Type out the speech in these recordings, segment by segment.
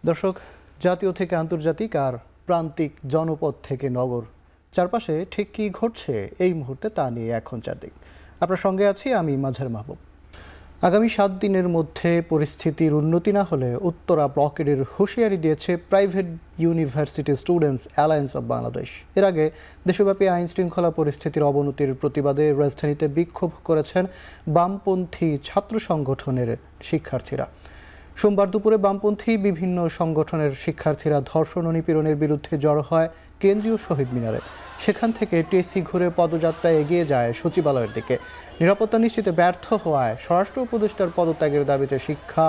দর্শক, জাতীয় থেকে আন্তর্জাতিক আর প্রান্তিক জনপদ থেকে নগর, চারপাশে ঠিক কী ঘটছে এই মুহূর্তে তা নিয়ে এখন চারদিক। আপনার সঙ্গে আছি আমি মাঝার মাহবুব। আগামী 7 দিনের মধ্যে পরিস্থিতির উন্নতি না হলে উত্তরা ব্লকেডের হুঁশিয়ারি দিয়েছে private university students alliance of Bangladesh. এর আগে দেশব্যাপী আইন শৃঙ্খলা পরিস্থিতির অবনতির প্রতিবাদে রাজধানীতে বিক্ষোভ করেছেন বামপন্থী ছাত্র সংগঠনের শিক্ষার্থীরা। সোমবার দুপুরে বামপন্থী বিভিন্ন সংগঠনের শিক্ষার্থীরা ধর্ষণ ও নিপীড়নের বিরুদ্ধে জড়ো হয় কেন্দ্রীয় শহীদ মিনারে। সেখান থেকে টিএসসি ঘুরে পদযাত্রায় এগিয়ে যায় সচিবালয়ের দিকে। নিরাপত্তা নিশ্চিতে ব্যর্থ হওয়ায় স্বরাষ্ট্র উপদেষ্টার পদত্যাগের দাবিতে শিক্ষা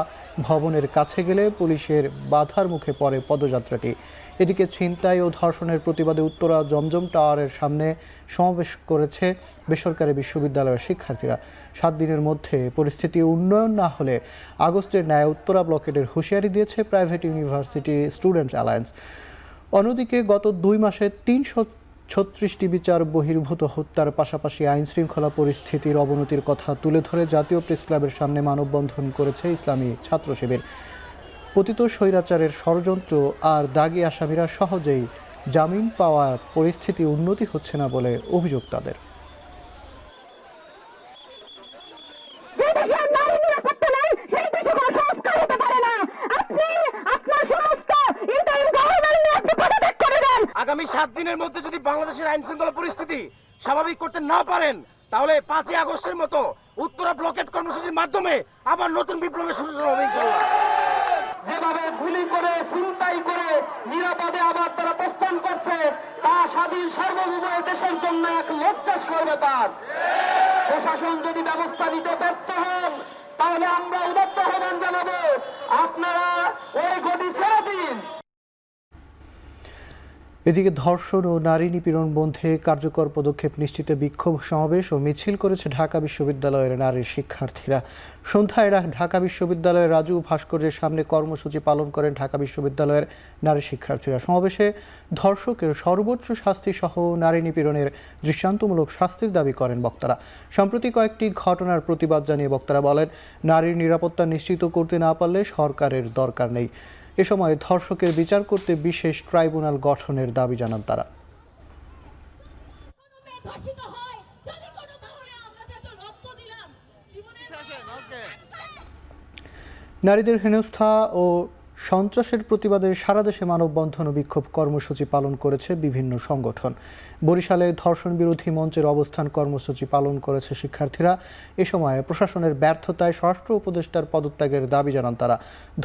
ভবনের কাছে গেলে পুলিশের বাধার মুখে পড়ে পদযাত্রাটি। এদিকে ছিনতাই ও ধর্ষণের প্রতিবাদে উত্তরা জমজম টাওয়ারের সামনে সমাবেশ করেছে বেসরকারি বিশ্ববিদ্যালয়ের শিক্ষার্থীরা। 7 দিনের মধ্যে পরিস্থিতি উন্নয়ন না হলে আগস্টের ন্যায় উত্তরা ব্লকেডের হুঁশিয়ারি দিয়েছে প্রাইভেট ইউনিভার্সিটি স্টুডেন্টস অ্যালায়েন্স। অন্যদিকে গত 2 মাসে 336টি বিচার বহির্ভূত হত্যার পাশাপাশি আইন শৃঙ্খলা পরিস্থিতির অবনতির কথা তুলে ধরে জাতীয় প্রেস ক্লাবের সামনে মানববন্ধন করেছে ইসলামী ছাত্র শিবির। পতিত স্বৈরাচারের ষড়যন্ত্র আর দাগী আসামিরা সহজেই জামিন পাওয়ার পরিস্থিতি উন্নতি হচ্ছে না বলে অভিযোগ তাদের। আগামী 7 দিনের মধ্যে যদি বাংলাদেশের আইন শৃঙ্খলা পরিস্থিতি স্বাভাবিক করতে না পারেন, তাহলে 5ই আগস্টের মতো উত্তরা ব্লকেট কর্মসূচির মাধ্যমে আবার নতুন বিপ্লবের শুরু হবে ইনশাআল্লাহ। যেভাবে গুলি করে ছিনতাই করে নিরাপদে আবার তারা প্রস্থান করছে, তা স্বাধীন সার্বভৌম দেশের জন্য এক লজ্জাস্কর ব্যাপার। প্রশাসন যদি ব্যবস্থা নিতে ব্যর্থ হন, তাহলে আমরা উদাত্ত আহ্বান জানাবো, আপনারা ওই গদি ছেড়ে দিন। এদিকে ধর্ষণ ও নারী নিপীড়ন বন্ধে কার্যকর পদক্ষেপ নিশ্চিতে বিক্ষোভ সমাবেশ ও মিছিল করেছে ঢাকা বিশ্ববিদ্যালয়ের নারী শিক্ষার্থীরা। সন্ধ্যায় ঢাকা বিশ্ববিদ্যালয়ের রাজু ভাস্কর্যের সামনে কর্মসূচি পালন করেন ঢাকা বিশ্ববিদ্যালয়ের নারী শিক্ষার্থীরা। সমাবেশে ধর্ষকের সর্বোচ্চ শাস্তি সহ নারী নিপীড়নের দৃষ্টান্তমূলক শাস্তির দাবি করেন বক্তারা। সম্প্রতি কয়েকটি ঘটনার প্রতিবাদ জানিয়ে বক্তারা বলেন, নারীর নিরাপত্তা নিশ্চিত করতে না পারলে সরকারের দরকার নেই। এ সময় ধর্ষকের বিচার করতে বিশেষ ট্রাইব্যুনাল গঠনের দাবি জানান তারা। নারীদের হেনস্থা ও সন্ত্রাসের প্রতিবাদে সারা দেশে মানববন্ধন ও বিক্ষোভ কর্মসূচি পালন করেছে বিভিন্ন সংগঠন। বরিশালে ধর্ষণ বিরোধী মঞ্চের অবস্থান কর্মসূচি পালন করেছে শিক্ষার্থীরা। এ সময় প্রশাসনের ব্যর্থতায় স্বরাষ্ট্র উপদেষ্টার পদত্যাগের দাবি জানান তারা।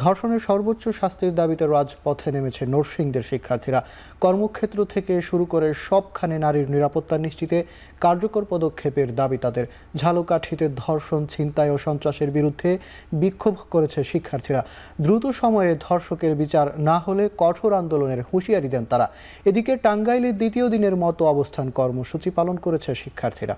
ধর্ষণের সর্বোচ্চ শাস্তির দাবিতে রাজপথে নেমেছে নরসিংদীর শিক্ষার্থীরা। কর্মক্ষেত্র থেকে শুরু করে সবখানে নারীর নিরাপত্তা নিশ্চিতে কার্যকর পদক্ষেপের দাবি তাদের। ঝালকাঠিতে ধর্ষণ, ছিনতাই ও সন্ত্রাসের বিরুদ্ধে বিক্ষোভ করেছে শিক্ষার্থীরা। দ্রুত সময়ে ধর্ষকের বিচার না হলে কঠোর আন্দোলনের হুঁশিয়ারি দেন তারা। এদিকে টাঙ্গাইলে দ্বিতীয় দিনের মতো অবস্থান কর্মসূচি পালন করেছে শিক্ষার্থীরা।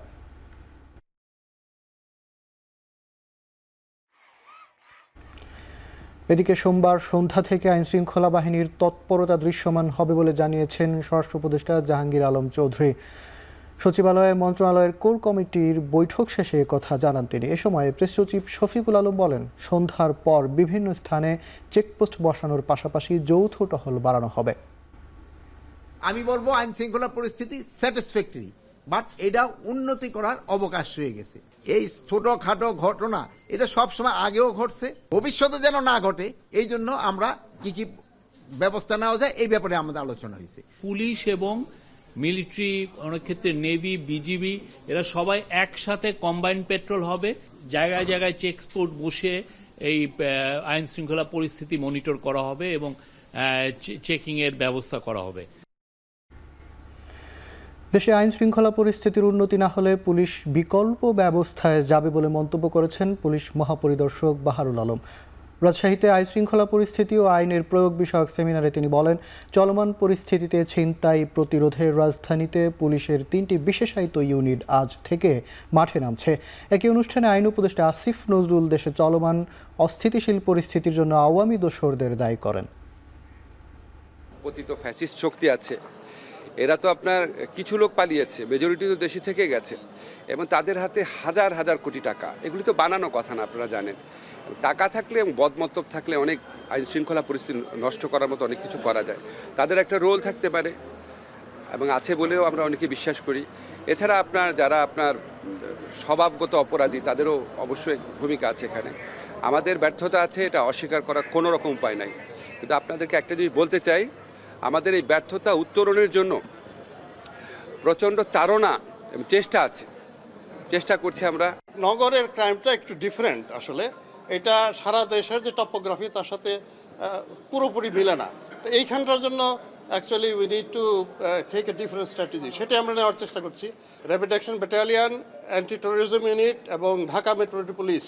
এদিকে সোমবার সন্ধ্যা থেকে আইনশৃঙ্খলা বাহিনীর তৎপরতা দৃশ্যমান হবে বলে জানিয়েছেন স্বরাষ্ট্র উপদেষ্টা জাহাঙ্গীর আলম চৌধুরী। সচিবালয়ে মন্ত্রণালয়ের কোর কমিটির বৈঠক শেষে কথা জানান তিনি। এ সময় প্রেস সচিব শফিকুল আলম বলেন, সন্ধ্যার পর বিভিন্ন স্থানে চেকপোস্ট বসানোর পাশাপাশি যৌথ টহল বাড়ানো হবে। আমি বলবো আইন শৃঙ্খলা পরিস্থিতি স্যাটিসফ্যাক্টরি, বাট এটা উন্নতি করার অবকাশ রয়ে গেছে। এই ছোটখাটো ঘটনা এটা সবসময় আগেও ঘটছে, ভবিষ্যতে যেন না ঘটে এই জন্য আমরা কি কি ব্যবস্থা নেওয়া যায় এই ব্যাপারে আমাদের আলোচনা হয়েছে। পুলিশ এবং মিলিটারি, অনেক ক্ষেত্রে নেভি, বিজিবি, এরা সবাই একসাথে কম্বাইন্ড পেট্রোল হবে। জায়গায় জায়গায় চেকপোস্ট বসে এই আইন শৃঙ্খলা পরিস্থিতি মনিটর করা হবে এবং চেকিং এর ব্যবস্থা করা হবে। দেশে আইন শৃঙ্খলা পরিস্থিতির উন্নতি না হলে পুলিশ বিকল্প ব্যবস্থায় যাবে বলে মন্তব্য করেছেন পুলিশ মহাপরিদর্শক বাহারুল আলম। রাজশাহীতে আইন শৃঙ্খলা পরিস্থিতি ও আইনের প্রয়োগ বিষয়ক সেমিনারে তিনি বলেন, চলমান পরিস্থিতিতে ছিনতাই প্রতিরোধে রাজধানীতে পুলিশের 3টি বিশেষায়িত ইউনিট আজ থেকে মাঠে নামছে। একই অনুষ্ঠানে আইন উপদেষ্টা আসিফ নজরুল দেশে চলমান অস্থিতিশীল পরিস্থিতির জন্য আওয়ামী দোসরদের দায়ী করেন। পতিত ফ্যাসিস্ট শক্তি আছে, এরা তো আপনার কিছু লোক পালিয়েছে, মেজরিটি তো দেশে থেকে গেছে এবং তাদের হাতে হাজার হাজার কোটি টাকা। এগুলি তো বানানো কথা না, আপনারা জানেন। টাকা থাকলে এবং বদমতলব থাকলে অনেক আইন শৃঙ্খলা পরিস্থিতি নষ্ট করার মতো অনেক কিছু করা যায়। তাদের একটা রোল থাকতে পারে এবং আছে বলেও আমরা অনেকে বিশ্বাস করি। এছাড়া যারা আপনার স্বভাবগত অপরাধী তাদেরও অবশ্যই ভূমিকা আছে এখানে। আমাদের ব্যর্থতা আছে, এটা অস্বীকার করার কোনো রকম উপায় নাই। কিন্তু আপনাদেরকে একটা জিনিস বলতে চাই, আমাদের এই ব্যর্থতা উত্তরণের জন্য প্রচণ্ড তাড়না এবং চেষ্টা করছি আমরা। নগরের ক্রাইমটা একটু ডিফারেন্ট আসলে, এটা সারা দেশের যে টপোগ্রাফি তার সাথে পুরোপুরি মিলে না। তো এইখানটার জন্য actually we need to take a different strategy, সেটাই আমরা নেওয়ার চেষ্টা করছি। Rapid action battalion, anti terrorism unit এবং ঢাকা মেট্রোপলিটন পুলিশ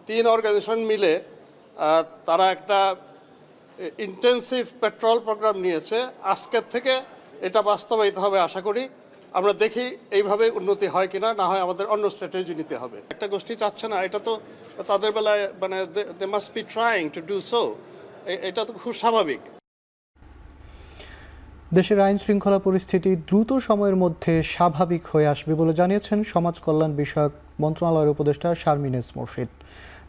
3 অর্গানাইজেশন মিলে তারা একটা ইন্টেন্সিভ পেট্রোল প্রোগ্রাম নিয়েছে। আজকের থেকে এটা বাস্তবায়িত হবে আশা করি। আমরা দেখি এইভাবে উন্নতি হয় কিনা, না হয় আমাদের অন্য স্ট্র্যাটেজি নিতে হবে। একটা গোষ্ঠী চাচ্ছে না, এটা তো তাদের বেলায় মানে they must be trying to do so, এটা তো খুব স্বাভাবিক। দেশের আইন শৃঙ্খলা পরিস্থিতি দ্রুত সময়ের মধ্যে স্বাভাবিক হয়ে আসবে বলে জানিয়েছেন সমাজ কল্যাণ বিষয়ক মন্ত্রণালয়ের উপদেষ্টা শারমিন এস মুর্শিদ।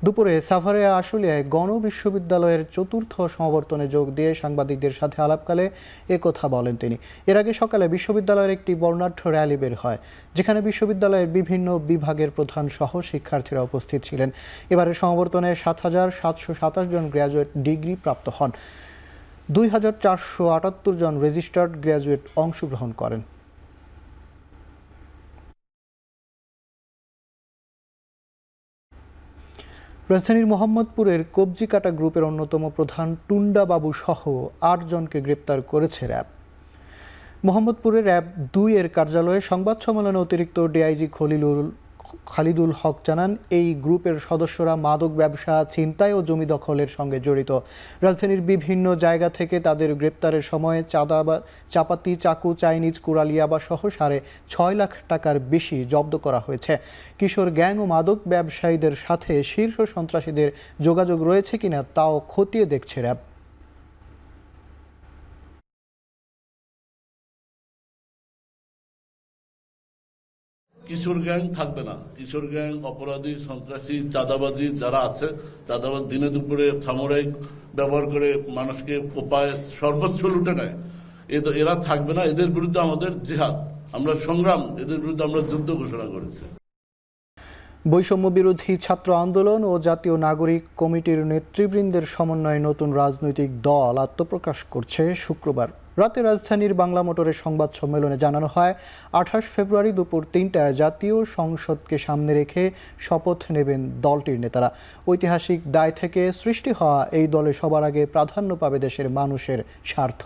দুপুরে সাভারে আশুলিয়ায় গণ বিশ্ববিদ্যালয়ের ৪র্থ সমাবর্তনে যোগ দিয়ে সাংবাদিকদের সাথে আলাপকালে একথা বলেন তিনি। এর আগে সকালে বিশ্ববিদ্যালয়ের একটি বর্ণাঢ্য র্যালি বের হয়, যেখানে বিশ্ববিদ্যালয়ের বিভিন্ন বিভাগের প্রধান সহ শিক্ষার্থীরা উপস্থিত ছিলেন। এবারের সমাবর্তনে ৭,৭২৭ জন গ্র্যাজুয়েট ডিগ্রি প্রাপ্ত হন। ২,৪৭৮ জন রেজিস্টার্ড গ্র্যাজুয়েট অংশগ্রহণ করেন। রাজধানীর মোহাম্মদপুরের কবজিকাটা গ্রুপের অন্যতম প্রধান টুন্ডা বাবু সহ ৮ জনকে গ্রেপ্তার করেছে র্যাব। মোহাম্মদপুরের র্যাব ২ এর কার্যালয়ে সংবাদ সম্মেলনে অতিরিক্ত ডিআইজি খালিদুল হক জানান, এই গ্রুপের সদস্যরা মাদক ব্যবসা, ছিনতাই ও জমি দখলের সঙ্গে জড়িত। রাজধানীর বিভিন্ন জায়গা থেকে তাদের গ্রেপ্তারের সময় চাপাতি, চাকু, চাইনিজ, কুড়ালিয়াবা সহ ৬.৫ লাখ টাকার বেশি জব্দ করা হয়েছে। কিশোর গ্যাং ও মাদক ব্যবসায়ীদের সাথে শীর্ষ সন্ত্রাসীদের যোগাযোগ রয়েছে কিনা তাও খতিয়ে দেখছে র্যাব। কিশোর গ্যাং থাকবে না। কিশোর গ্যাং, অপরাধী, সন্ত্রাসী, চাঁদাবাজি যারা আছে, চাঁদাবাজ দিনে দুপুরে সামরিক ব্যবহার করে মানুষকে কোপায় সর্বোচ্চ লুটে নেয়, এরা থাকবে না। এদের বিরুদ্ধে আমাদের জিহাদ, আমরা সংগ্রাম, এদের বিরুদ্ধে আমরা যুদ্ধ ঘোষণা করেছি। বৈষম্য বিরোধী ছাত্র আন্দোলন ও জাতীয় নাগরিক কমিটির নেতৃবৃন্দের সমন্বয়ে নতুন রাজনৈতিক দল আত্মপ্রকাশ করছে শুক্রবার রাতে রাজধানীর বাংলা মোটরের সংবাদ সম্মেলনে জানানো হয়, ২৮ ফেব্রুয়ারি দুপুর ৩টায় জাতীয় সংসদকে সামনে রেখে শপথ নেবেন দলটির নেতারা। ঐতিহাসিক দায় থেকে সৃষ্টি হওয়া এই দলে সবার আগে প্রাধান্য পাবে দেশের মানুষের স্বার্থ।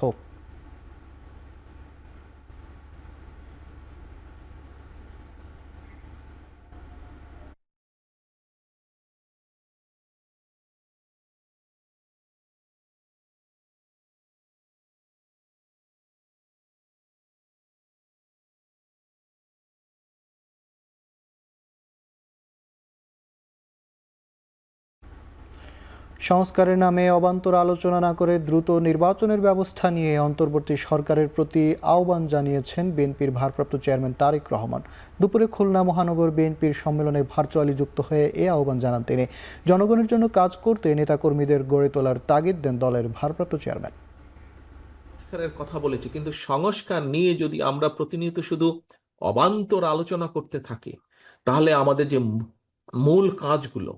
সংস্কারের নামে অবান্তর আলোচনা না করে দ্রুত নির্বাচনের ব্যবস্থা নিয়ে অন্তর্বর্তী সরকারের প্রতি আহ্বান জানিয়েছেন বিএনপির ভারপ্রাপ্ত চেয়ারম্যান তারেক রহমান। দুপুরে খুলনা মহানগর বিএনপির সম্মেলনে ভার্চুয়ালি যুক্ত হয়ে এ আহ্বান জানান তিনি। জনগণের জন্য কাজ করতে নেতাকর্মীদের গড়ে তোলার তাগিদ দেন দলের ভারপ্রাপ্ত চেয়ারম্যান। সংস্কারের কথা বলেছি, কিন্তু সংস্কার নিয়ে যদি আমরা প্রতিনিয়ত শুধু অবান্তর আলোচনা করতে থাকি, তাহলে আমাদের যে মূল কাজগুলো,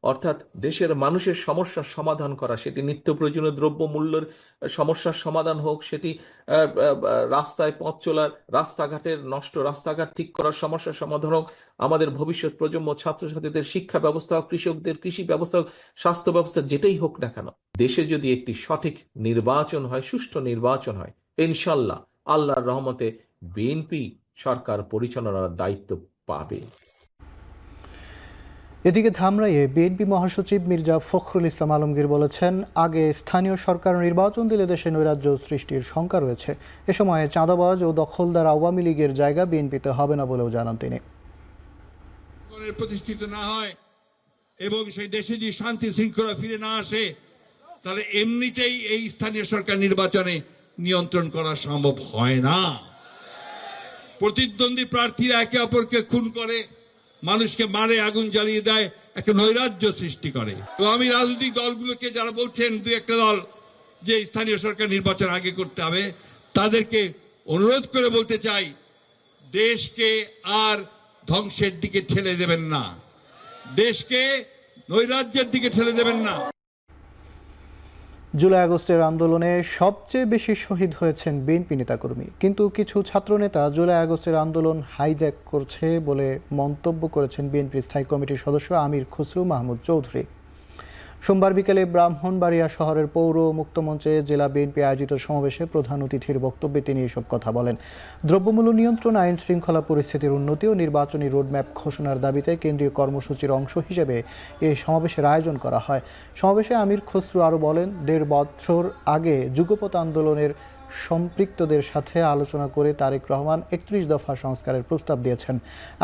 অর্থাৎ দেশের মানুষের সমস্যার সমাধান করা, সেটি নিত্য প্রয়োজনীয় দ্রব্য মূল্যের সমস্যার সমাধান হোক, সেটি রাস্তায় পথ চলার, রাস্তাঘাটের নষ্ট রাস্তাঘাট ঠিক করার সমস্যার সমাধান হোক, আমাদের ভবিষ্যৎ প্রজন্ম ছাত্রছাত্রীদের শিক্ষা ব্যবস্থা হোক, কৃষকদের কৃষি ব্যবস্থা হোক, স্বাস্থ্য ব্যবস্থা, যেটাই হোক না কেন, দেশে যদি একটি সঠিক নির্বাচন হয়, সুষ্ঠু নির্বাচন হয়, ইনশাল্লাহ আল্লাহর রহমতে বিএনপি সরকার পরিচালনার দায়িত্ব পাবে। এদিকে ধামরাইয়ে বিএনপি মহাসচিব মির্জা ফখরুল ইসলাম আলমগীর বলেছেন, আগে স্থানীয় সরকার নির্বাচন দিলে দেশে নৈরাজ্য সৃষ্টির শঙ্কা রয়েছে। এ সময় চাঁদাবাজ ও দখলদার আওয়ামী লীগের জায়গা বিএনপিতে হবে না বলেও জানান তিনি। প্রতিষ্ঠিত না হয় এবং সেই দেশে যদি শান্তি শৃঙ্খলা ফিরে না আসে, তাহলে এমনিতেই এই স্থানীয় সরকার নির্বাচনে নিয়ন্ত্রণ করা সম্ভব হয় না। প্রতিদ্বন্দ্বী প্রার্থীরা একে অপরকে খুন করে, মানুষকে মারে, আগুন জ্বালিয়ে দেয়, একটা নৈরাজ্য সৃষ্টি করে। তো আমি রাজনৈতিক দলগুলোকে যারা বলছেন দুই একটা দল যে স্থানীয় সরকার নির্বাচন আগে করতে হবে, তাদেরকে অনুরোধ করে বলতে চাই, দেশকে আর ধ্বংসের দিকে ঠেলে দেবেন না, দেশকে নৈরাজ্যের দিকে ঠেলে দেবেন না। জুলাই আগস্টের আন্দোলনে সবচেয়ে বেশি শহীদ হয়েছেন বিএনপি নেতাকর্মী, কিন্তু কিছু ছাত্রনেতা জুলাই আগস্টের আন্দোলন হাইজ্যাক করছে বলে মন্তব্য করেছেন বিএনপির স্থায়ী কমিটির সদস্য আমির খসরু মাহমুদ চৌধুরী। সোমবার বিকেলে ব্রাহ্মণবাড়িয়া শহরের পৌর মুক্তমঞ্চে জেলা বিএনপি আয়োজিত সমাবেশে প্রধান অতিথির বক্তব্যে তিনি এসব কথা বলেন। দ্রব্যমূল্য নিয়ন্ত্রণ, আইন শৃঙ্খলা পরিস্থিতির উন্নতি ও নির্বাচনী রোডম্যাপ ঘোষণার দাবিতে কেন্দ্রীয় কর্মসূচির অংশ হিসেবে এই সমাবেশের আয়োজন করা হয়। সমাবেশে আমির খসরু আরও বলেন, 1.5 বছর আগে যুগপৎ আন্দোলনের সম্পৃক্তদের সাথে আলোচনা করে তারেক রহমান 31 দফা সংস্কারের প্রস্তাব দিয়েছেন।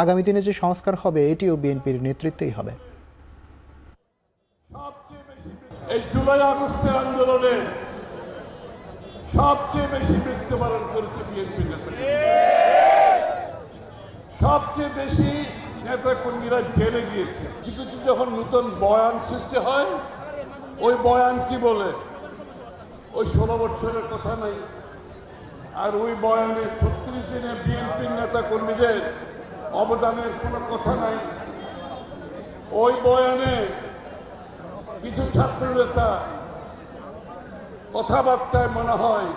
আগামী দিনে যে সংস্কার হবে এটিও বিএনপির নেতৃত্বেই হবে। এই জুলাই আগস্টের আন্দোলনে সবচেয়ে বেশি মৃত্যুবরণ করেছে বিএনপি নেতাকর্মী, সবচেয়ে বেশি নেতাকর্মীরা জেলে গিয়েছে। কিছু যখন নতুন বয়ান সৃষ্টি হয়, ওই বয়ান কি বলে, ওই 16 বছরের কথা নাই, আর ওই বয়ানে 36 দিনে বিএনপির নেতাকর্মীদের অবদানের কোনো কথা নাই। ওই বয়ানে কিছু ছাত্র নেতা কথাবার্তায় মনে হয়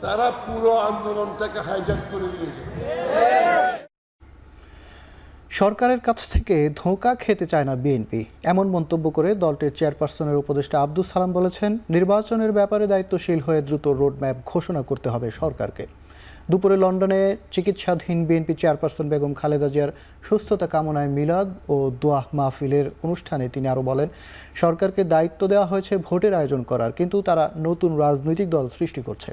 তারা পুরো আন্দোলনটাকে হাইজ্যাক করে নিয়ে গেছে। সরকারের কাছ থেকে ধোঁকা খেতে চায় না বিএনপি, এমন মন্তব্য করে দলটির চেয়ারপারসনের উপদেষ্টা আব্দুস সালাম বলেছেন, নির্বাচনের ব্যাপারে দায়িত্বশীল হয়ে দ্রুত রোডম্যাপ ঘোষণা করতে হবে সরকারকে। দুপুরে লন্ডনে চিকিৎসাধীন বিএনপি চেয়ারপারসন বেগম খালেদা জিয়ার সুস্থতা কামনায় মিলাদ ও দোয়া মাহফিলের অনুষ্ঠানে তিনি আরও বলেন, সরকারকে দায়িত্ব দেওয়া হয়েছে ভোটের আয়োজন করার, কিন্তু তারা নতুন রাজনৈতিক দল সৃষ্টি করছে।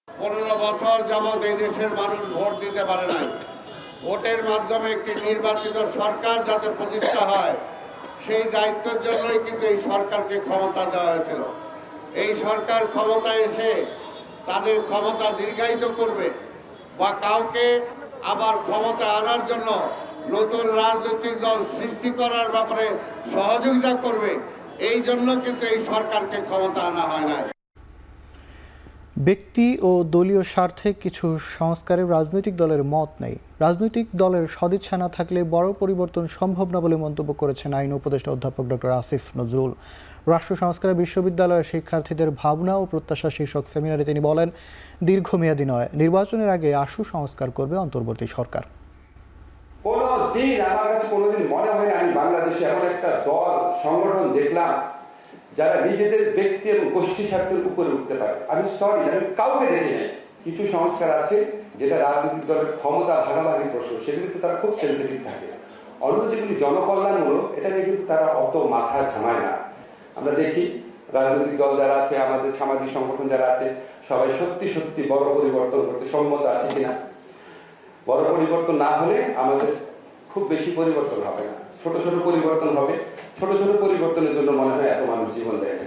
15 বছর যাবৎ এই দেশের মানুষ ভোট দিতে পারে নাই। ভোটের মাধ্যমে একটি নির্বাচিত সরকার যাতে প্রতিষ্ঠা হয়, সেই দায়িত্বের জন্যই কিন্তু এই সরকারকে ক্ষমতা দেওয়া হয়েছিল। এই সরকার ক্ষমতায় এসে তাদের ক্ষমতা দীর্ঘায়িত করবে বা কাউকে আবার ক্ষমতা আনার জন্য নতুন রাজনৈতিক দল সৃষ্টি করার ব্যাপারে সহযোগিতা করবে, এই জন্য কিন্তু এই সরকারকে ক্ষমতা আনা হয় না। ব্যক্তি ও দলীয় স্বার্থে কিছু সংস্কারে রাজনৈতিক দলের মত নেই। রাজনৈতিক দলের সদিচ্ছা না থাকলে বড় পরিবর্তন সম্ভব না বলে মন্তব্য করেছেন আইন উপদেষ্টা অধ্যাপক ডক্টর আসিফ নজরুল। রাষ্ট্র সংস্কারে বিশ্ববিদ্যালয়ের শিক্ষার্থীদের ভাবনা ও প্রত্যাশা শীর্ষক সেমিনারে তিনি বলেন, দীর্ঘমেয়াদী নয়, নির্বাচনের আগে আশু সংস্কার করবে অন্তর্বর্তী সরকার। কোনদিন আমার কাছে কোনোদিন মনে হয় না আমি বাংলাদেশে এমন একটা দল সংগঠন দেখলাম যারা নিজেদের ব্যক্তি এবং গোষ্ঠী স্বার্থের উপরে উঠতে পারে। আমি কাউকে দেখি নাই। কিছু সংস্কার আছে যেটা রাজনৈতিক দলের ক্ষমতা ভাগাভাগির প্রশ্ন, সেগুলিতে তারা খুব সেন্সিটিভ থাকে। অন্য যেগুলি জনকল্যাণমূলক, এটা নিয়ে কিন্তু তারা অত মাথা ঘামায় না। আমরা দেখি রাজনৈতিক দল যারা আছে, আমাদের সামাজিক সংগঠন যারা আছে, সবাই সত্যি সত্যি বড় পরিবর্তন করতে সম্মত আছে কিনা। বড় পরিবর্তন না হলে আমাদের খুব বেশি পরিবর্তন হবে না, ছোট ছোট পরিবর্তন হবে। ছোট ছোট পরিবর্তনের জন্য মনে হয় এত মানুষ জীবন দেয়।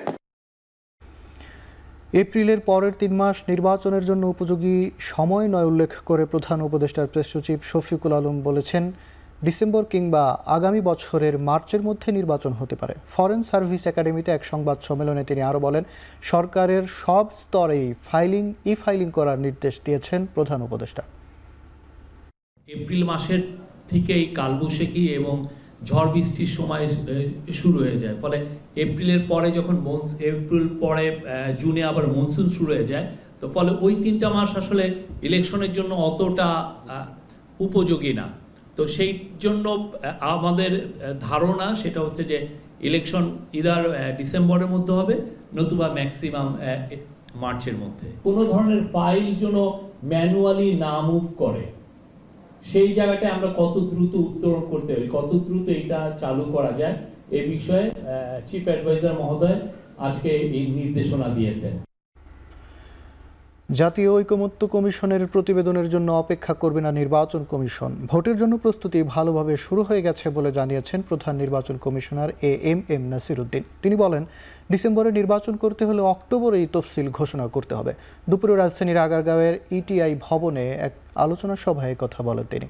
এপ্রিলের পরের 3 মাস নির্বাচনের জন্য উপযোগী সময় নয় উল্লেখ করে প্রধান উপদেষ্টার প্রেস সচিব শফিকুল আলম বলেছেন, ডিসেম্বর কিংবা আগামী বছরের মার্চের মধ্যে নির্বাচন হতে পারে। ফরেন সার্ভিস একাডেমিতে এক সংবাদ সম্মেলনে তিনি আরও বলেন, সরকারের সব স্তরেই ই ফাইলিং করার নির্দেশ দিয়েছেন প্রধান উপদেষ্টা। এপ্রিল মাসের থেকেই কালবৈশাখী এবং ঝড় বৃষ্টির সময় শুরু হয়ে যায়, ফলে এপ্রিলের পরে যখন এপ্রিল পরে জুনে আবার মনসুন শুরু হয়ে যায়, তো ফলে ওই 3টা মাস আসলে ইলেকশনের জন্য অতটা উপযোগী না। তো সেই জন্য আমাদের ধারণা সেটা হচ্ছে যে ইলেকশন ইদার ডিসেম্বরের মধ্যে হবে, নতুবা ম্যাক্সিমাম মার্চের মধ্যে। কোনো ধরনের ফাইল যেন ম্যানুয়ালি না মুভ করে, সেই জায়গাটা আমরা কত দ্রুত উত্তরণ করতে পারি, কত দ্রুত এটা চালু করা যায়, এ বিষয়ে চিফ অ্যাডভাইজার মহোদয় আজকে এই নির্দেশনা দিয়েছেন। জাতীয় ঐকমত্য কমিশনের প্রতিবেদনের জন্য অপেক্ষা করবে না নির্বাচন কমিশন। ভোটের জন্য প্রস্তুতি ভালোভাবে শুরু হয়ে গেছে বলে জানিয়েছেন প্রধান নির্বাচন কমিশনার এম নাসির উদ্দিন। তিনি বলেন, ডিসেম্বরে নির্বাচন করতে হলে অক্টোবরেই তফসিল ঘোষণা করতে হবে। দুপুরে রাজধানীর আগারগাঁওয়ের ইটিআই ভবনে এক আলোচনা সভায় কথা বলেন তিনি।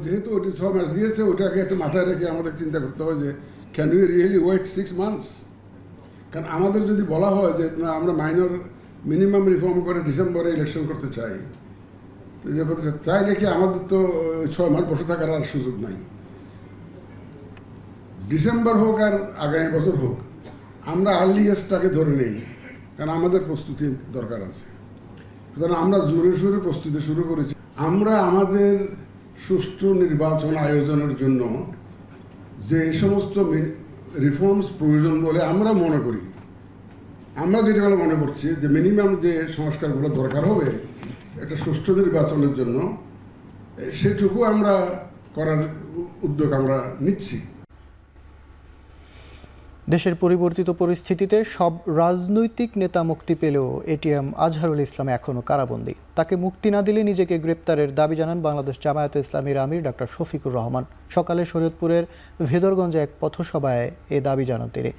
যেহেতু ওটি 6 মাস দিয়েছে, ওটাকে একটু মাথায় রেখে আমাদের চিন্তা করতে হবে যে can you really wait 6 months. কারণ আমাদের যদি বলা হয় যে না, আমরা মাইনর মিনিমাম রিফর্ম করে ডিসেম্বরে ইলেকশন করতে চাই, তো যে করতে চাই, তাই রেখে আমাদের তো 6 মাস বসে থাকার আর সুযোগ নাই। ডিসেম্বর হোক আর আগামী বছর হোক, আমরা আর্লিয়েস্টটাকে ধরে নেই, কারণ আমাদের প্রস্তুতি দরকার আছে। সুতরাং আমরা জোরে সোরে প্রস্তুতি শুরু করেছি। আমরা আমাদের সুষ্ঠু নির্বাচন আয়োজনের জন্য যে সমস্ত রিফর্মস প্রয়োজন বলে আমরা মনে করি, আমরা যেটা মনে করছি যে মিনিমাম যে সংস্কারগুলো দরকার হবে একটা সুষ্ঠু নির্বাচনের জন্য, সেটুকু আমরা করার উদ্যোগ আমরা নিচ্ছি। দেশের পরিবর্তিত পরিস্থিতিতে সব রাজনৈতিক নেতা মুক্তি পেলেও এটিএম আজহারুল ইসলাম এখনও কারাবন্দী। তাকে মুক্তি না দিলে নিজেকে গ্রেপ্তারের দাবি জানান বাংলাদেশ জামায়াতে ইসলামীর আমির ডক্টর শফিকুর রহমান। সকালে শরীয়তপুরের ভেদরগঞ্জে এক পথসভায় এ দাবি জানান তিনি।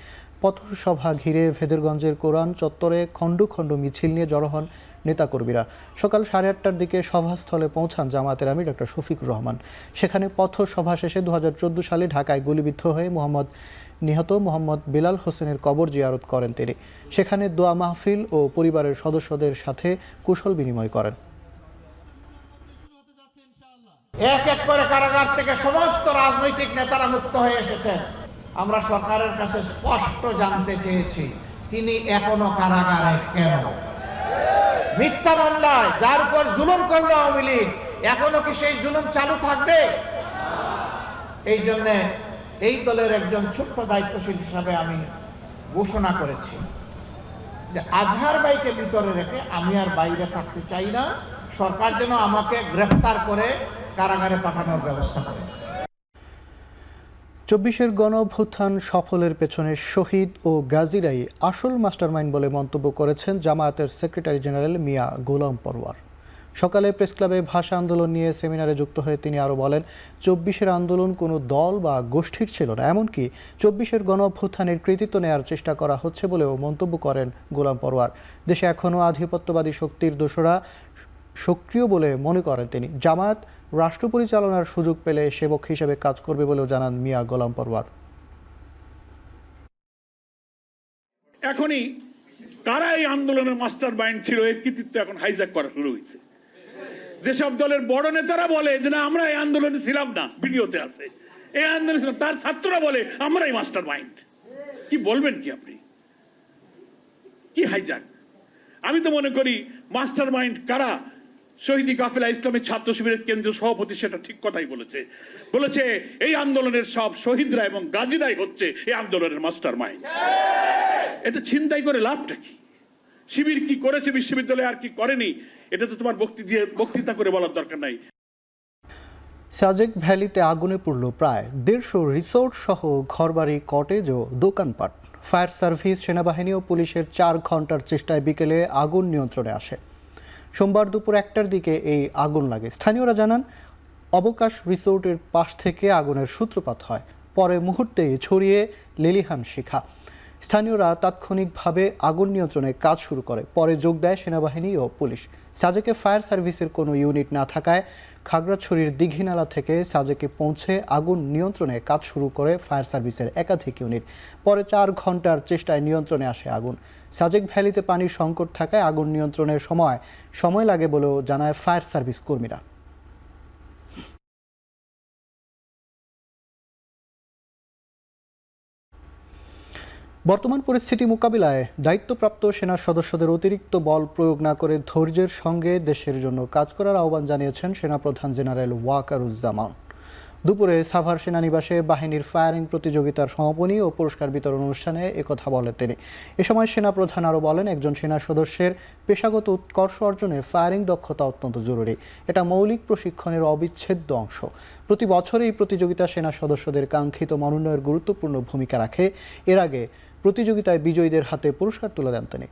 পথসভা ঘিরে ভেদরগঞ্জের কোরআন চত্বরে খণ্ড খণ্ড মিছিল নিয়ে জড়ো হন নেতাকর্মীরা। সকাল 8:30টার দিকে সভাস্থলে পৌঁছান জামায়াতের আমির ডক্টর শফিকুর রহমান। সেখানে পথসভা শেষে 2014 সালে ঢাকায় গুলিবিদ্ধ হয়ে নিহত মোহাম্মদ বেলাল হোসেনের কবর জিয়ারত করেন তিনি। সেখানে দোয়া মাহফিল ও পরিবারের সদস্যদের সাথে কুশল বিনিময় করেন। এক এক করে কারাগার থেকে সমস্ত রাজনৈতিক নেতারা মুক্ত হয়ে এসেছেন। আমরা সরকারের কাছে স্পষ্ট জানতে চেয়েছি, তিনি এখনো কারাগারে কেন? মিথ্যা মামলায় যার উপর জুলুম করলো আওয়ামী লীগ, এখনো কি সেই জুলুম চালু থাকবে? এই জন্য এই দলের একজন ছোট্ট দায়িত্বশীল হিসাবে আমি ঘোষণা করেছি যে আজহার ভাইকে ভিতরে রেখে আমি আর বাইরে থাকতে চাই না। সরকার যেন আমাকে গ্রেফতার করে কারাগারে পাঠানোর ব্যবস্থা করে। 24-এর গণঅভ্যুত্থান সফলের পেছনে শহীদ ও গাজীরাই আসল মাস্টারমাইন্ড বলে মন্তব্য করেছেন জামায়াতের সেক্রেটারি জেনারেল মিয়া গোলাম পরওয়ার। সকালে প্রেস ক্লাবে ভাষা আন্দোলন নিয়ে সেমিনারে যুক্ত হয়ে তিনি আরও বলেন, 24-এর আন্দোলন কোনো দল বা গোষ্ঠীর ছিল না, এমনকি 24-এর গণঅভ্যুত্থানের কৃতিত্ব নেওয়ার চেষ্টা করা হচ্ছে বলেও মন্তব্য করেন গোলাম পরওয়ার। দেশে এখনও আধিপত্যবাদী শক্তির দোসরা সক্রিয় বলে মনে করেন তিনি। জামায়াত রাষ্ট্র পরিচালনার সুযোগ পেলে সেবক হিসেবে কাজ করবে বলেও জানান মিয়া গোলাম পরওয়ার। এখনই কারা এই আন্দোলনের মাস্টার মাইন্ড ছিল, এর কৃতিত্ব এখন হাইজ্যাক করা শুরু হয়েছে। যেসব দলের বড় নেতারা বলে যে না আমরা এই আন্দোলনে ছিলাম না, ভিডিওতে আছে, এই আন্দোলনে ছিলাম, তার ছাত্ররা বলে আমরাই মাস্টার মাইন্ড। কি বলবেন কি আপনি? কি হাইজ্যাক? আমি তো মনে করি মাস্টার মাইন্ড কারা, শহীদ কাফেলা ইসলামী ছাত্র শিবিরের কেন্দ্রীয় সভাপতি সেটা ঠিক কথাই বলেছে এই আন্দোলনের সব শহীদরা এবং গাজীরাই হচ্ছে এই আন্দোলনের মাস্টার মাইন্ড। এটা ছিনতাই করে লাভটা কি? শিবির কি করেছে বিশ্ববিদ্যালয়ে আর কি করেনি, এটা তো তোমার বক্তৃতা করে বলার দরকার নাই। সাজেক ভ্যালিতে আগুনে পুড়ল প্রায় 150 রিসোর্ট সহ ঘরবাড়ি, কটেজ ও দোকানপাট। ফায়ার সার্ভিস, সেনাবাহিনী ও পুলিশের 4 ঘন্টার চেষ্টায় বিকেলে আগুন নিয়ন্ত্রণে আসে। সোমবার দুপুর 1টার দিকে এই আগুন লাগে। স্থানীয়রা জানান, অবকাশ রিসোর্টের পাশ থেকে আগুনের সূত্রপাত হয়, পরে মুহূর্তেই ছড়িয়ে লেলিহান শিখা। স্থানীয়রা তাৎক্ষণিকভাবে আগুন নিয়ন্ত্রণে কাজ শুরু করে, পরে যোগ দেয় সেনাবাহিনী ও পুলিশ। সাজেকে ফায়ার সার্ভিসের কোনো ইউনিট না থাকায় খাগড়াছড়ির দীঘিনালা থেকে সাজেকে পৌঁছে আগুন নিয়ন্ত্রণে কাজ শুরু করে ফায়ার সার্ভিসের একাধিক ইউনিট। পরে 4 ঘন্টার চেষ্টায় নিয়ন্ত্রণে আসে আগুন। সাজেক ভ্যালিতে পানির সংকট থাকায় আগুন নিয়ন্ত্রণের সময় লাগে বলেও জানায় ফায়ার সার্ভিস কর্মীরা। বর্তমান পরিস্থিতি মোকাবিলায় দায়িত্বপ্রাপ্ত সেনা সদস্যদের অতিরিক্ত বল প্রয়োগ না করে ধৈর্যের সঙ্গে দেশের জন্য কাজ করার আহ্বান জানিয়েছেন সেনাপ্রধান জেনারেল ওয়াকারুজ্জামান। দুপুরে সাভার সেনানিবাসে বাহিনীর ফায়ারিং প্রতিযোগিতার সমাপনী ও পুরস্কার বিতরণ অনুষ্ঠানে একথা বলেন তিনি। এ সময় সেনাপ্রধান আরও বলেন, একজন সেনা সদস্যের পেশাগত উৎকর্ষ অর্জনে ফায়ারিং দক্ষতা অত্যন্ত জরুরি। এটা মৌলিক প্রশিক্ষণের অবিচ্ছেদ্য অংশ। প্রতি বছর এই প্রতিযোগিতা সেনা সদস্যদের কাঙ্ক্ষিত মনোনয়নের গুরুত্বপূর্ণ ভূমিকা রাখে। এর আগে প্রতিযোগিতায় বিজয়ীদের হাতে পুরস্কার তুলে দেন তিনি।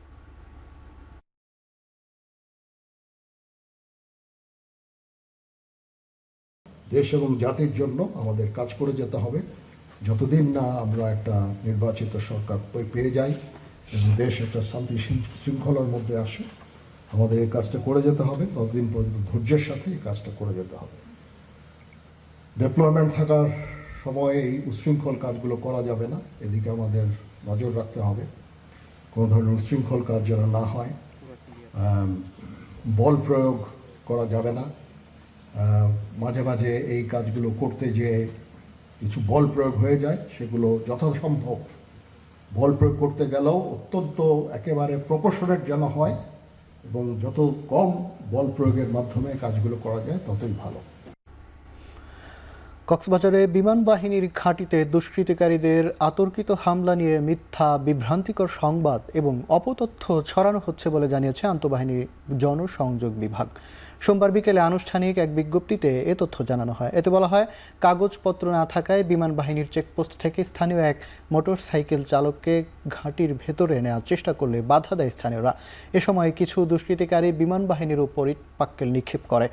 দেশ এবং জাতির জন্য আমাদের কাজ করে যেতে হবে। যতদিন না আমরা একটা নির্বাচিত সরকার পেয়ে যাই এবং দেশ একটা শান্তি শৃঙ্খলার মধ্যে আসে, আমাদের এই কাজটা করে যেতে হবে। ততদিন পর্যন্ত ধৈর্যের সাথে এই কাজটা করে যেতে হবে। ডেপ্লয়মেন্ট থাকার সময়ে এই উচ্ছৃঙ্খল কাজগুলো করা যাবে না, এদিকে আমাদের নজর রাখতে হবে কোনো ধরনের উচ্ছৃঙ্খল কাজ যেন না হয়। বল প্রয়োগ করা যাবে না। মাঝে মাঝে এই কাজগুলো করতে যে কিছু বল প্রয়োগ হয়ে যায়, সেগুলো যথাসম্ভব বল প্রয়োগ করতে গেলেও অত্যন্ত একেবারে প্রপোর্শনেট যেন হয় এবং যত কম বল প্রয়োগের মাধ্যমে কাজগুলো করা যায় ততই ভালো। কক্সবাজারে বিমান বাহিনীর ঘাঁটিতে দুষ্কৃতিকারীদের আতর্কিত হামলা নিয়ে মিথ্যা বিভ্রান্তিকর সংবাদ এবং অপতথ্য ছড়ানো হচ্ছে বলে জানিয়েছে আন্তঃবাহিনী জনসংযোগ বিভাগ। সোমবার বিকেলে আনুষ্ঠানিক এক বিজ্ঞপ্তিতে এ তথ্য জানানো হয়। এতে বলা হয়, কাগজপত্র না থাকায় বিমান বাহিনীর চেকপোস্ট থেকে স্থানীয় এক মোটরসাইকেল চালককে ঘাঁটির ভেতরে নেওয়ার চেষ্টা করলে বাধা দেয় স্থানীয়রা। এ সময় কিছু দুষ্কৃতিকারী বিমান বাহিনীর উপর ইট পাক্কেল নিক্ষেপ করে।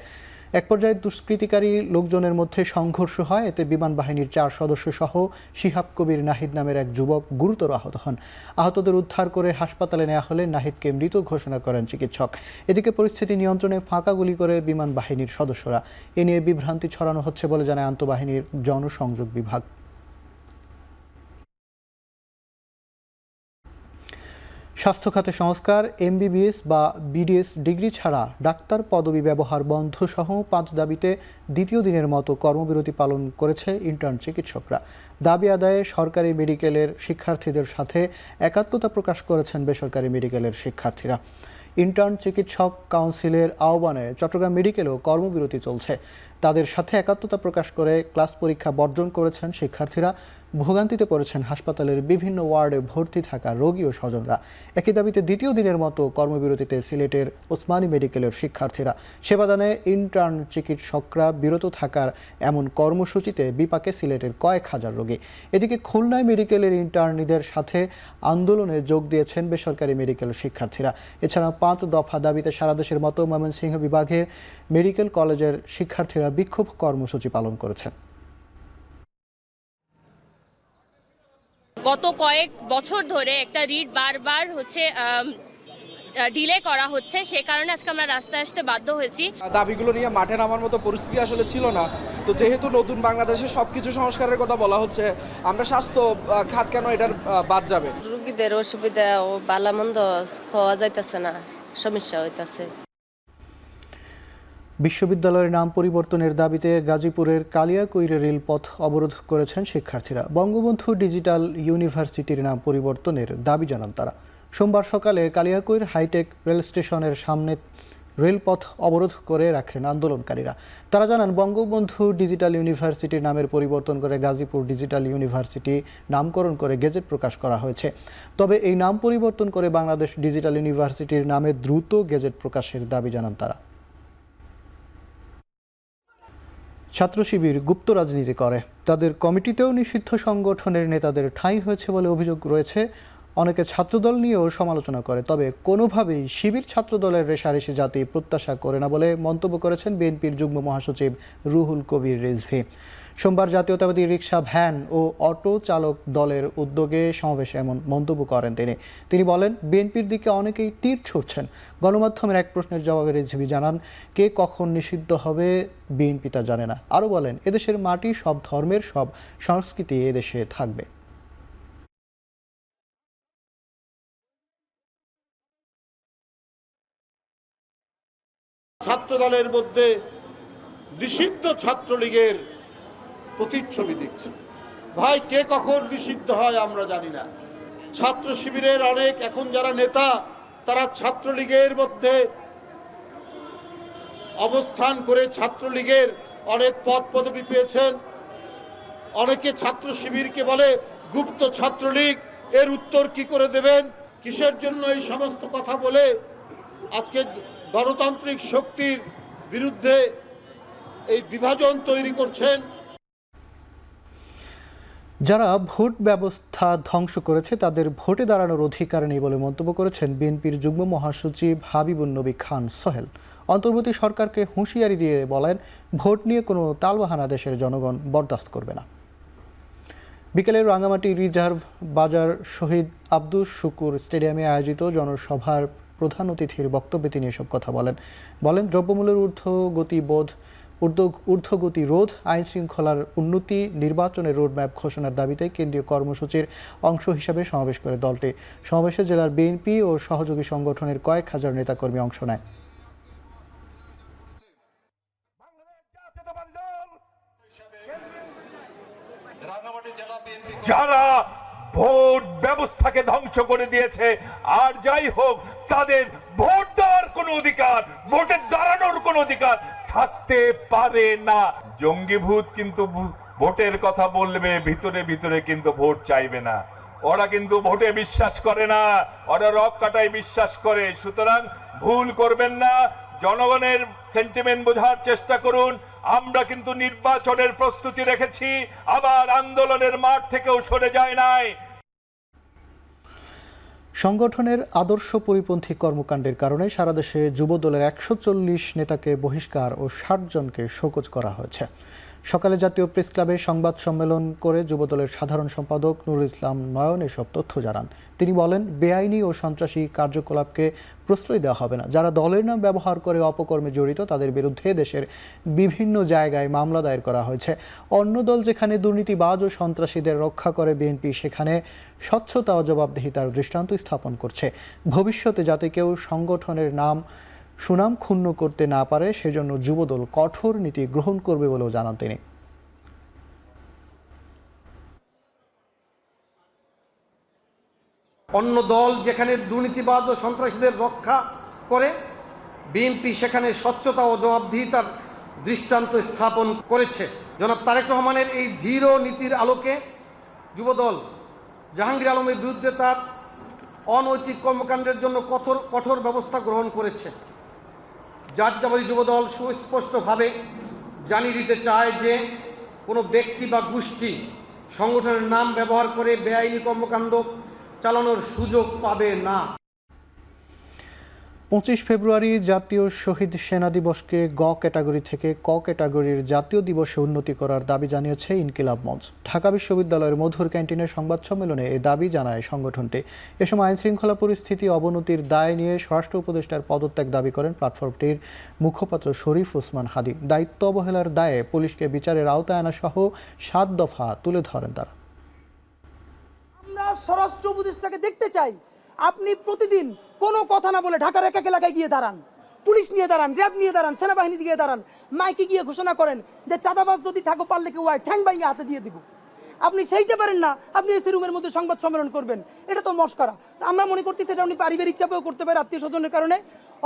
এক পর্যায়ে দুষ্কৃতিকারী লোকজনের মধ্যে সংঘর্ষ হয়। এতে বিমান বাহিনীর 4 সদস্য সহ শিহাব কবির নাহিদ নামের এক যুবক গুরুতর আহত হন। আহতদের উদ্ধার করে হাসপাতালে নেওয়া হলে নাহিদকে মৃত ঘোষণা করেন চিকিৎসক। এদিকে পরিস্থিতি নিয়ন্ত্রণে ফাঁকা গুলি করে বিমান বাহিনীর সদস্যরা। এ নিয়ে বিভ্রান্তি ছড়ানো হচ্ছে বলে জানায় আন্তঃবাহিনীর জনসংযোগ বিভাগ। স্বাস্থ্য খাতে সংস্কার, এমবিবিএস বা বিডিএস ডিগ্রি ছাড়া ডাক্তার পদবি ব্যবহার বন্ধ সহ 5 দাবিতে দ্বিতীয় দিনের মতো কর্মবিরতি পালন করেছে ইন্টার্ন চিকিৎসকরা। দাবি আদায়ে সরকারি মেডিকেলের শিক্ষার্থীদের সাথে একাত্মতা প্রকাশ করেছেন বেসরকারি মেডিকেলের শিক্ষার্থীরা। ইন্টার্ন চিকিৎসক কাউন্সিলের আহ্বানে চট্টগ্রাম মেডিকেলেও কর্মবিরতি চলছে। তাদের সাথে একাত্মতা প্রকাশ করে ক্লাস পরীক্ষা বর্জন করেছেন শিক্ষার্থীরা। ভোগান্তিতে পড়েছেন হাসপাতালের বিভিন্ন ওয়ার্ডে ভর্তি থাকা রোগী ও স্বজনরা। একই দাবিতে দ্বিতীয় দিনের মতো কর্মবিরতিতে সিলেটের ওসমানী মেডিকেলের শিক্ষার্থীরা। সেবাদানে ইন্টার্ন চিকিৎসকরা বিরত থাকার এমন কর্মসূচিতে বিপাকে সিলেটের কয়েক হাজার রোগী। এদিকে খুলনায় মেডিকেলের ইন্টার্নিদের সাথে আন্দোলনে যোগ দিয়েছেন বেসরকারি মেডিকেল শিক্ষার্থীরা। এছাড়া 5 দফা দাবিতে সারা দেশের মতো ময়মনসিংহ বিভাগের মেডিকেল কলেজের শিক্ষার্থীরা বিক্ষোভ কর্মসূচি পালন করেছেন। গত কয়েক বছর ধরে একটা রিট বারবার ডিলে করা হচ্ছে, সে কারণে আজকে আমরা রাস্তায় আসতে বাধ্য হয়েছি। দাবিগুলো নিয়ে মাঠে নামার মতো পরিস্থিতি আসলে ছিল না। তো যেহেতু নতুন বাংলাদেশে সবকিছু সংস্কারের কথা বলা হচ্ছে, আমরা স্বাস্থ্য খাত কেন এটার বাদ যাবে? রোগীদের অসুবিধা ও বালামন্দ হওয়া যাইতেছে না, সমস্যা হইতাছে। বিশ্ববিদ্যালয়ের নাম পরিবর্তনের দাবিতে গাজীপুরের কালিয়াকৈর রেলপথ অবরোধ করেছেন শিক্ষার্থীরা। বঙ্গবন্ধু ডিজিটাল ইউনিভার্সিটির নাম পরিবর্তনের দাবি জানান তারা। সোমবার সকালে কালিয়াকৈর হাইটেক রেল স্টেশনের সামনে রেলপথ অবরোধ করে রাখেন আন্দোলনকারীরা। তারা জানান, বঙ্গবন্ধু ডিজিটাল ইউনিভার্সিটির নামের পরিবর্তন করে গাজীপুর ডিজিটাল ইউনিভার্সিটি নামকরণ করে গেজেট প্রকাশ করা হয়েছে। তবে এই নাম পরিবর্তন করে বাংলাদেশ ডিজিটাল ইউনিভার্সিটির নামে দ্রুত গেজেট প্রকাশের দাবি জানান তারা। ছাত্র শিবির গুপ্ত রাজনীতি করে, তাদের কমিটিতেও নিষিদ্ধ সংগঠনের নেতাদের ঠাঁই হয়েছে বলে অভিযোগ রয়েছে। অনেকে ছাত্রদল নিয়েও সমালোচনা করে, তবে কোনোভাবেই শিবির ছাত্রদলের রেশারেশি জাতি প্রত্যাশা করে না বলে মন্তব্য করেছেন বিএনপির যুগ্ম মহাসচিব রুহুল কবির রিজভী। সোমবার জাতীয়তাবাদী রিকশা, ভ্যান ও অটো চালক দলের উদ্যোগে সমাবেশে এমন মন্তব্য করেন তিনি বলেন, বিএনপির দিকে অনেকেই তীর ছুড়ছেন। গণমাধ্যমের এক প্রশ্নের জবাবে রিজভী জানান, কে কখন নিষিদ্ধ হবে বিএনপি তা জানে না। আরও বলেন, এদেশের মাটি, সব ধর্মের, সব সংস্কৃতি এদেশে থাকবে। ছাত্রদলের মধ্যে নিষিদ্ধ ছাত্রলীগের প্রতিচ্ছবি দেখছি। ভাই, কে কখন নিষিদ্ধ হয় আমরা জানি না। ছাত্র শিবিরের অনেক এখন যারা নেতা, তারা ছাত্রলীগের মধ্যে অবস্থান করে ছাত্রলীগের অনেক পদ পদবি পেয়েছেন। অনেকে ছাত্র শিবিরকে বলে গুপ্ত ছাত্রলীগ। এর উত্তর কি করে দেবেন? কিসের জন্য এই সমস্ত কথা বলে আজকে গণতান্ত্রিক শক্তির বিরুদ্ধে এই বিভাজন তৈরি করছেন? যারা ভোট ব্যবস্থা ধ্বংস করেছে তাদের ভোটে দাঁড়ানোর অধিকার নেই বলে মন্তব্য করেছেন বিএনপির যুগ্ম মহাসচিব হাবিবুন নবী খান সোহেল। অন্তর্বর্তী সরকারকে হুঁশিয়ারি দিয়ে বলেন, ভোট নিয়ে কোনো তালবাহানা দেশের জনগণ বরদাস্ত করবে না। বিকেলে রাঙ্গামাটি রিজার্ভ বাজার শহীদ আব্দুস শুকুর স্টেডিয়ামে আয়োজিত জনসভার প্রধান অতিথির বক্তব্যে তিনি এসব কথা বলেন দ্রব্যমূল্যের ঊর্ধ্বগতি রোধ, আইন শৃঙ্খলার উন্নতি, নির্বাচনের রোডম্যাপ ঘোষণার দাবিতে কেন্দ্রীয় কর্মসূচির অংশ হিসেবে সমাবেশ করে দলটি। সমাবেশে জেলার বিএনপি ও সহযোগী সংগঠনের কয়েক হাজার নেতাকর্মী অংশ নেয়। যারা ভোট ব্যবস্থাকে ধ্বংস করে দিয়েছে, আর যাই হোক, তাদের ভোট দেওয়ার কোনো অধিকার, ভোটে দাঁড়ানোর কোনো অধিকার থাকতে পারে না। জঙ্গি ভূত কিন্তু ভোটের কথা বলবে, ভিতরে ভিতরে কিন্তু ভোট চাইবে না। ওরা কিন্তু ভোটে বিশ্বাস করে না, ওরা রক কাটায় বিশ্বাস করে। সুতরাং ভুল করবেন না, জনগণের সেন্টিমেন্ট বোঝার চেষ্টা করুন। আমরা কিন্তু নির্বাচনের প্রস্তুতি রেখেছি, আবার আন্দোলনের মাঠ থেকেও সরে যায় নাই। সংগঠনের আদর্শ পরিপন্থী কর্মকাণ্ডের কারণে সারা দেশে যুবদলের ১৪০ নেতাকে বহিষ্কার ও ৬০ জনকে শোকজ করা হয়েছে। সকালে জাতীয় প্রেস ক্লাবে সংবাদ সম্মেলন করে যুবদলের সাধারণ সম্পাদক নুরুল ইসলাম নয়ন এসব তথ্য জানান। তিনি বলেন, বেআইনি ও সন্ত্রাসী কার্যকলাপকে প্রশ্রয় দেওয়া হবে না। যারা দলের নাম ব্যবহার করে অপকর্মে জড়িত তাদের বিরুদ্ধে দেশের বিভিন্ন জায়গায় মামলা দায়ের করা হয়েছে। অন্য দল যেখানে দুর্নীতিবাজ ও সন্ত্রাসীদের রক্ষা করে, বিএনপি সেখানে স্বচ্ছতা ও জবাবদিহিতার দৃষ্টান্ত স্থাপন করছে। ভবিষ্যতে যাতে কেউ সংগঠনের সুনাম ক্ষুণ্ণ করতে না পারে সেজন্য যুবদল কঠোর নীতি গ্রহণ করবে বলেও জানান তিনি। অন্য দল যেখানে দুর্নীতিবাজ ও সন্ত্রাসীদের রক্ষা করে, বিএনপি সেখানে স্বচ্ছতা ও জবাবদিহিতার দৃষ্টান্ত স্থাপন করেছে। জনাব তারেক রহমানের এই ধীর নীতির আলোকে যুবদল জাহাঙ্গীর আলমের বিরুদ্ধে তার অনৈতিক কর্মকাণ্ডের জন্য কঠোর ব্যবস্থা গ্রহণ করেছে। জাতীয়তাবাদী যুবদল সুস্পষ্টভাবে জানিয়ে দিতে চায় যে কোনো ব্যক্তি বা গোষ্ঠী সংগঠনের নাম ব্যবহার করে বেআইনি কর্মকাণ্ড চালানোর সুযোগ পাবে না। ২৫ ফেব্রুয়ারি জাতীয় শহীদ সেনা দিবসকে গ ক্যাটাগরি থেকে ক ক্যাটাগরির জাতীয় দিবসে উন্নতি করার দাবি জানিয়েছে ইনকিলাব মঞ্চ। ঢাকা বিশ্ববিদ্যালয়ের মধুর ক্যান্টিনের সংবাদ সম্মেলনে এই দাবি জানায় সংগঠনটি। এ সময় আইনশৃঙ্খলা পরিস্থিতি অবনতির দায় নিয়ে স্বরাষ্ট্র উপদেষ্টার পদত্যাগ দাবি করেন প্ল্যাটফর্মটির মুখপাত্র শরীফ ওসমান হাদি। দায়িত্ব অবহেলার দায়ে পুলিশকে বিচারের আওতায় আনা সহ ৭ দফা তুলে ধরেন তারা। আমরা স্বরাষ্ট্র উপদেষ্টাকে দেখতে চাই, আপনি প্রতিদিন কোনো কথা না বলে ঢাকার এক এক এলাকায় গিয়ে দাঁড়ান, পুলিশ নিয়ে দাঁড়ান, র্যাব নিয়ে দাঁড়ান, সেনাবাহিনী দিয়ে দাঁড়ান, মাইকে গিয়ে ঘোষণা করেন যে চাঁদাবাজ যদি থাকো পারলে কেউ ঠ্যাং ভাঙিয়ে হাতে দিয়ে দিব। আপনি সেইটা পারেন না, আপনি এসি রুমের মধ্যে সংবাদ সম্মেলন করবেন, এটা তো মস্করা। আমরা মনে করতেছি এটা উনি পারিবারিক চাপেও করতে পারে, আত্মীয় স্বজনের কারণে,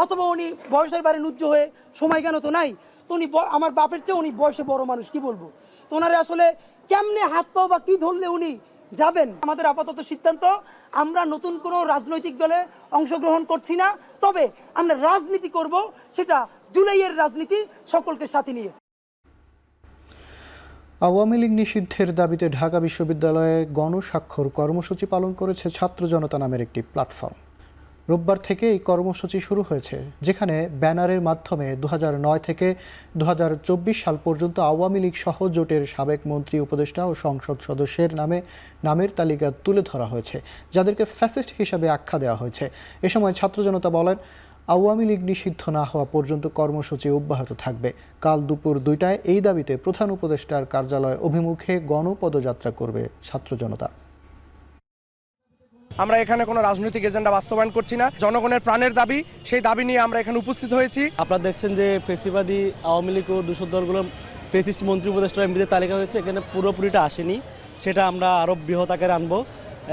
অথবা উনি বয়সের বারে নুজ্জ হয়ে সময় কেন তো নাই, তো উনি আমার বাপের চেয়ে উনি বয়সে বড় মানুষ, কি বলবো, তো ওনারে আসলে কেমনে হাত পাও বা কি ধরলে উনি যাবেন। আমাদের আপাতত সিদ্ধান্ত, আমরা নতুন কোনো রাজনৈতিক দলে অংশগ্রহণ করছি না, তবে আমরা রাজনীতি করব, সেটা জুলাইয়ের রাজনীতি, সকলকে সাথে নিয়ে। আওয়ামী লীগ নিষিদ্ধের দাবিতে ঢাকা বিশ্ববিদ্যালয়ে গণস্বাক্ষর কর্মসূচি পালন করেছে ছাত্র জনতা নামের একটি প্ল্যাটফর্ম। রোববার থেকে এই কর্মসূচি শুরু হয়েছে, যেখানে ব্যানারের মাধ্যমে 2009 থেকে 2024 সাল পর্যন্ত আওয়ামী লীগ সহ জোটের সাবেক মন্ত্রী, উপদেষ্টা ও সংসদ সদস্যের নামের তালিকা তুলে ধরা হয়েছে, যাদেরকে ফ্যাসিস্ট হিসাবে আখ্যা দেওয়া হয়েছে। এ সময় ছাত্র জনতা বলেন, আওয়ামী লীগ নিষিদ্ধ না হওয়া পর্যন্ত কর্মসূচি অব্যাহত থাকবে। কাল দুপুর 2টায় এই দাবিতে প্রধান উপদেষ্টার কার্যালয় অভিমুখে গণপদযাত্রা করবে ছাত্র জনতা। আমরা এখানে কোনো রাজনৈতিক এজেন্ডা বাস্তবায়ন করছি না, জনগণের প্রাণের দাবি, সেই দাবি নিয়ে আমরা এখানে উপস্থিত হয়েছি। আপনারা দেখছেন যে ফেসিবাদী আওয়ামী লীগ ও দূষর দলগুলো ফেসিস্ট মন্ত্রী, উপদেষ্টা, এমপিদের তালিকা হয়েছে, এখানে পুরোপুরিটা আসেনি, সেটা আমরা আরও বৃহৎ আকারে আনবো।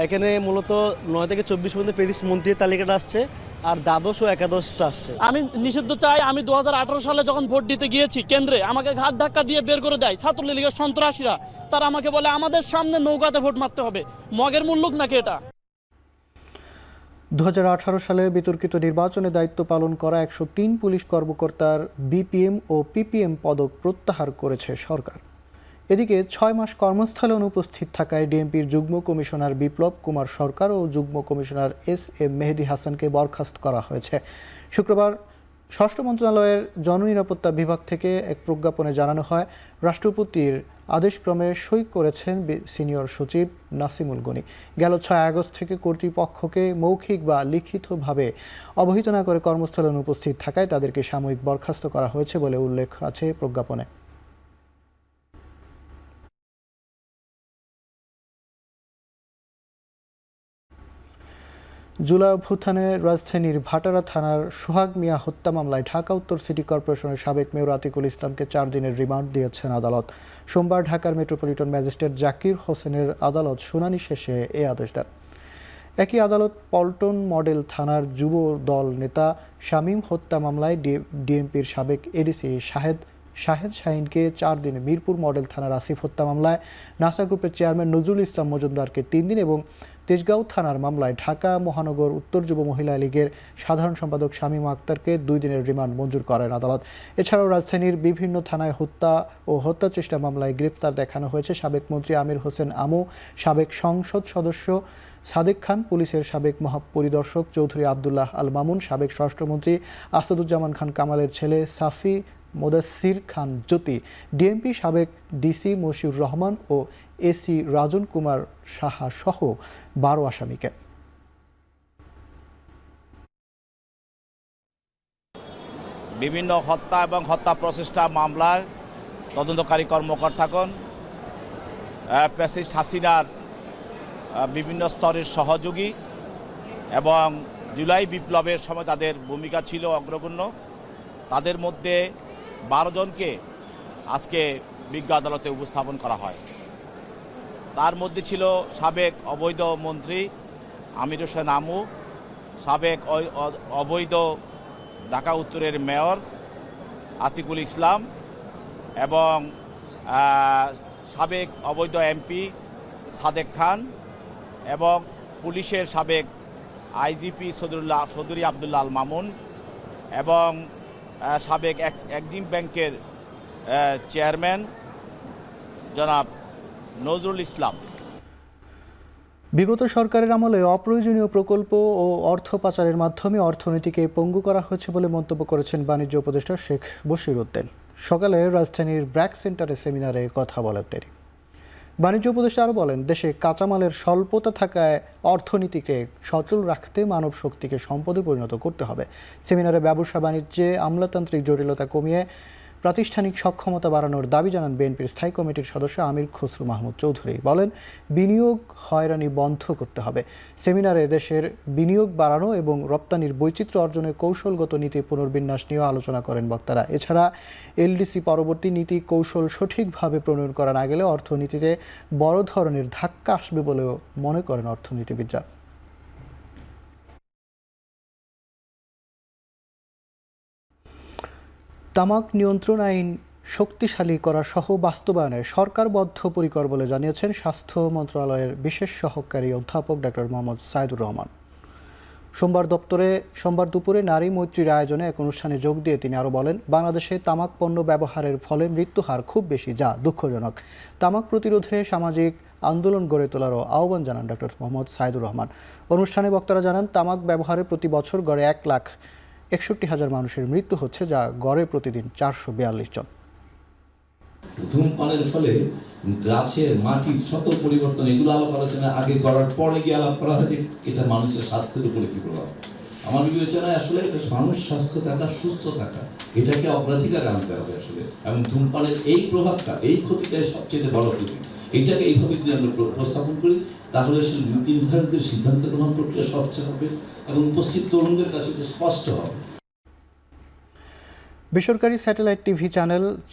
এখানে মূলত 9 থেকে 24 পর্যন্ত ফেসিস্ট মন্ত্রীর তালিকাটা আসছে, আর দ্বাদশ ও একাদশটা আসছে। আমি নিষিদ্ধ চাই। আমি 2018 সালে যখন ভোট দিতে গিয়েছি কেন্দ্রে, আমাকে ঘাট ধাক্কা দিয়ে বের করে দেয় ছাত্রলীগের সন্ত্রাসীরা। তারা আমাকে বলে আমাদের সামনে নৌকাতে ভোট মারতে হবে। মগের মুল্লুক নাকি এটা? 2018 সালে বিতর্কিত নির্বাচনে দায়িত্ব পালন করা 103 পুলিশ কর্মকর্তার বিপিএম ও পিপিএম পদক প্রত্যাহার করেছে সরকার। এদিকে 6 মাস কর্মস্থলে অনুপস্থিত থাকায় ডিএমপির যুগ্ম কমিশনার বিপ্লব কুমার সরকার ও যুগ্ম কমিশনার এস এম মেহেদী হাসানকে বরখাস্ত করা হয়েছে। শুক্রবার স্বরাষ্ট্র মন্ত্রণালয়ের জননিরাপত্তা বিভাগ থেকে এক প্রজ্ঞাপনে জানানো হয়, রাষ্ট্রপতির আদেশক্রমে সই করেছেন সিনিয়র সচিব নাসিমুল গনি। গেল 6 আগস্ট থেকে কর্তৃপক্ষকে মৌখিক বা লিখিতভাবে অবহিত না করে কর্মস্থলে অনুপস্থিত থাকায় তাদেরকে সাময়িক বরখাস্ত করা হয়েছে বলে উল্লেখ আছে প্রজ্ঞাপনে। জুলাই অভ্যুত্থানে রাজধানীর ভাটারা থানার সোহাগ মিয়া হত্যা মামলায় ঢাকা উত্তর সিটি কর্পোরেশনের সাবেক মেয়র আতিকুল ইসলামকে 4 দিনের রিমান্ড দিয়েছেন আদালত। সোমবার ঢাকার মেট্রোপলিটন ম্যাজিস্ট্রেট জাকির হোসেনের আদালত শুনানি শেষে এ আদেশ দেন। একই আদালত পল্টন মডেল থানার যুব দল নেতা শামীম হত্যা মামলায় ডিএমপির সাবেক এডিসি শাহেদ শাহিনকে 4 দিন, মিরপুর মডেল থানার আসিফ হত্যা মামলায় নাসা গ্রুপের চেয়ারম্যান নজরুল ইসলাম মজুমদারকে 3 দিন এবং তেজগাঁও থানার মামলায় ঢাকা মহানগর উত্তর যুব মহিলা লীগের সাধারণ সম্পাদক শামীম আক্তারকে 2 দিনের রিমান্ড মঞ্জুর করেন আদালত। এছাড়াও রাজধানীর বিভিন্ন থানায় হত্যা ও হত্যা চেষ্টা মামলায় গ্রেপ্তার দেখানো হয়েছে সাবেক মন্ত্রী আমির হোসেন আমু, সাবেক সংসদ সদস্য সাদেক খান, পুলিশের সাবেক মহাপরিদর্শক চৌধুরী আবদুল্লাহ আল মামুন, সাবেক স্বরাষ্ট্রমন্ত্রী আসাদুজ্জামান খান কামালের ছেলে সাফি মোদাসির খান জ্যোতি, ডিএমপি সাবেক ডিসি মশিউর রহমান ও এসি রাজন কুমার সাহা সহ 12 আসামিকে। বিভিন্ন হত্যা এবং হত্যা প্রচেষ্টা মামলার তদন্তকারী কর্মকর্তাগণ ফ্যাসিস্ট হাসিনার বিভিন্ন স্তরের সহযোগী এবং জুলাই বিপ্লবের সময় তাদের ভূমিকা ছিল অগ্রগণ্য। তাদের মধ্যে 12 জনকে আজকে বিজ্ঞ আদালতে উপস্থাপন করা হয়। তার মধ্যে ছিল সাবেক অবৈধ মন্ত্রী আমির হোসেন আমু, সাবেক অবৈধ ঢাকা উত্তরের মেয়র আতিকুল ইসলাম এবং সাবেক অবৈধ এমপি সাদেক খান এবং পুলিশের সাবেক আইজিপি চৌধুরী আবদুল্লাহ আল মামুন এবং সাবেক এক্সিম ব্যাংকের চেয়ারম্যান জনাব নজরুল ইসলাম। বিগত সরকারের আমলে অপ্রয়োজনীয় প্রকল্প ও অর্থ পাচারের মাধ্যমে অর্থনীতিকে পঙ্গু করা হয়েছে বলে মন্তব্য করেছেন বাণিজ্য উপদেষ্টা শেখ বশির উদ্দিন। সকালে রাজধানীর ব্র্যাক সেন্টারে সেমিনারে কথা বলেন তিনি। বাণিজ্য উপদেষ্টা আরও বলেন, দেশে কাঁচামালের স্বল্পতা থাকায় অর্থনীতিকে সচল রাখতে মানব শক্তিকে সম্পদে পরিণত করতে হবে। সেমিনারে ব্যবসা বাণিজ্যে আমলাতান্ত্রিক জটিলতা কমিয়ে প্রাতিষ্ঠানিক সক্ষমতা বাড়ানোর দাবি জানান বিএনপির স্থায়ী কমিটির সদস্য আমির খসরু মাহমুদ চৌধুরী। বলেন, বিনিয়োগ হয়রানি বন্ধ করতে হবে। সেমিনারে দেশের বিনিয়োগ বাড়ানো এবং রপ্তানির বৈচিত্র্য অর্জনে কৌশলগত নীতি পুনর্বিন্যাস নিয়েও আলোচনা করেন বক্তারা। এছাড়া এলডিসি পরবর্তী নীতি কৌশল সঠিকভাবে প্রণয়ন করা না গেলে অর্থনীতিতে বড় ধরনের ধাক্কা আসবে বলেও মনে করেন অর্থনীতিবিদরা। তামাক নিয়ন্ত্রণ আইন শক্তিশালী করা সহ বাস্তবায়নে সরকার বদ্ধপরিকর বলে জানিয়েছেন স্বাস্থ্য মন্ত্রণালয়ের বিশেষ সহকারী অধ্যাপক ডক্টর মোহাম্মদ সাইদুর রহমান। সোমবার দুপুরে নারী মৈত্রীর আয়োজনে এক অনুষ্ঠানে যোগ দিয়ে তিনি আরও বলেন, বাংলাদেশে তামাক পণ্য ব্যবহারের ফলে মৃত্যুহার খুব বেশি, যা দুঃখজনক। তামাক প্রতিরোধে সামাজিক আন্দোলন গড়ে তোলারও আহ্বান জানান ডক্টর মোহাম্মদ সাইদুর রহমান। অনুষ্ঠানে বক্তারা জানান, তামাক ব্যবহারে প্রতি বছর গড়ে 1,61,000 মানুষের মৃত্যু হচ্ছে, যা গড়ে প্রতিদিন 442 জন। ধূমপানের ফলে গাছের মাটির শত পরিবর্তন, এগুলো আলাপ আলোচনা আগে করার পরে গিয়ে আলাপ করা হয় যে এটা মানুষের স্বাস্থ্যের উপরে কি প্রভাব। আমার বিবেচনায় আসলে এটা মানুষ স্বাস্থ্য থাকা, সুস্থ থাকা, এটাকে অগ্রাধিকার আনতে হবে আসলে। এবং ধূমপানের এই প্রভাবটা, এই ক্ষতিটাই সবচেয়ে বড় ক্ষতি। এটাকে এইভাবে যদি আমরা উপস্থাপন করি তাহলে সে নীতি নির্ধারকদের সিদ্ধান্ত গ্রহণ প্রক্রিয়া স্বচ্ছ হবে এবং উপস্থিত তরুণদের কাছে স্পষ্ট হবে। বেসরকারি স্যাটেলাইট টিভি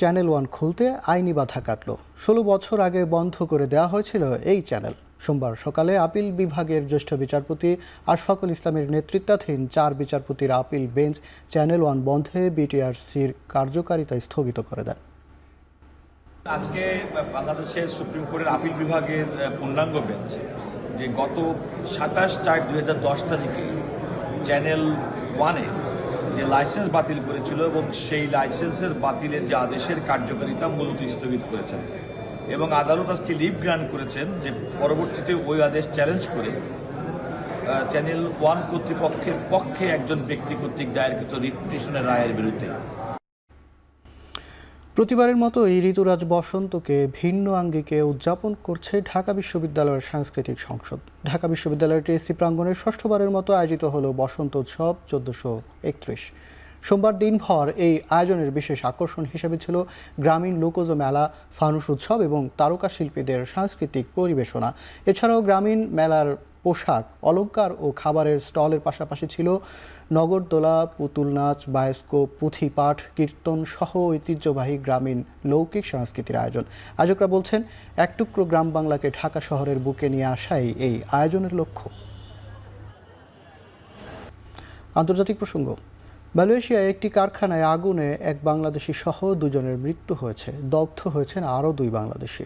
চ্যানেল 1 খুলতে আইনি বাধা কাটল। 16 বছর আগে বন্ধ করে দেওয়া হয়েছিল এই চ্যানেল। সোমবার সকালে আপিল বিভাগের জ্যেষ্ঠ বিচারপতি আশফাকুল ইসলামের নেতৃত্বাধীন 4 বিচারপতির আপিল বেঞ্চ চ্যানেল 1 বন্ধে বিটিআরসির কার্যকারিতা স্থগিত করে দেন। আজকে বাংলাদেশের সুপ্রিম কোর্টের আপিল বিভাগের পূর্ণাঙ্গ বেঞ্চ যে গত 27/4/2010 তারিখে চ্যানেল 1-এ যে লাইসেন্স বাতিল করেছিল এবং সেই লাইসেন্সের বাতিলের যে আদেশের কার্যকারিতা মূলত স্থগিত করেছেন এবং আদালত আজকে লিভ গ্রান্ট করেছেন যে পরবর্তীতে ওই আদেশ চ্যালেঞ্জ করে চ্যানেল ওয়ান কর্তৃপক্ষের পক্ষে একজন ব্যক্তি কর্তৃক দায়েরকৃত রিট পিটিশনের রায়ের বিরুদ্ধে। প্রতিবারের মতো এই ঋতুরাজ বসন্তকে ভিন্ন আঙ্গিকে উদযাপন করছে ঢাকা বিশ্ববিদ্যালয়ের সাংস্কৃতিক সংসদ। ঢাকা বিশ্ববিদ্যালয়ের টিএসসি প্রাঙ্গণে ষষ্ঠবারের মতো আয়োজিত হলো বসন্ত উৎসব 1431। সোমবার দিনভর এই আয়োজনের বিশেষ আকর্ষণ হিসেবে ছিল গ্রামীণ লোকজ মেলা, ফানুস উৎসব এবং তারকা শিল্পীদের সাংস্কৃতিক পরিবেশনা। এছাড়াও গ্রামীণ মেলার পোশাক, অলংকার ও খাবারের স্টলের পাশাপাশি ছিল নগরদোলা, পুতুল নাচ, বায়োস্কোপ, পুঁথিপাঠ, কীর্তন সহ ঐতিহ্যবাহী গ্রামীণ লৌকিক সংস্কৃতির আয়োজন। আয়োজকরা বলছেন, এক টুকরো গ্রাম বাংলাকে ঢাকা শহরের বুকে নিয়ে আসাই এই আয়োজনের লক্ষ্য। আন্তর্জাতিক প্রসঙ্গ। মালয়েশিয়ায় একটি কারখানায় আগুনে এক বাংলাদেশি সহ দুজনের মৃত্যু হয়েছে, দগ্ধ হয়েছেন আরও 2 বাংলাদেশি।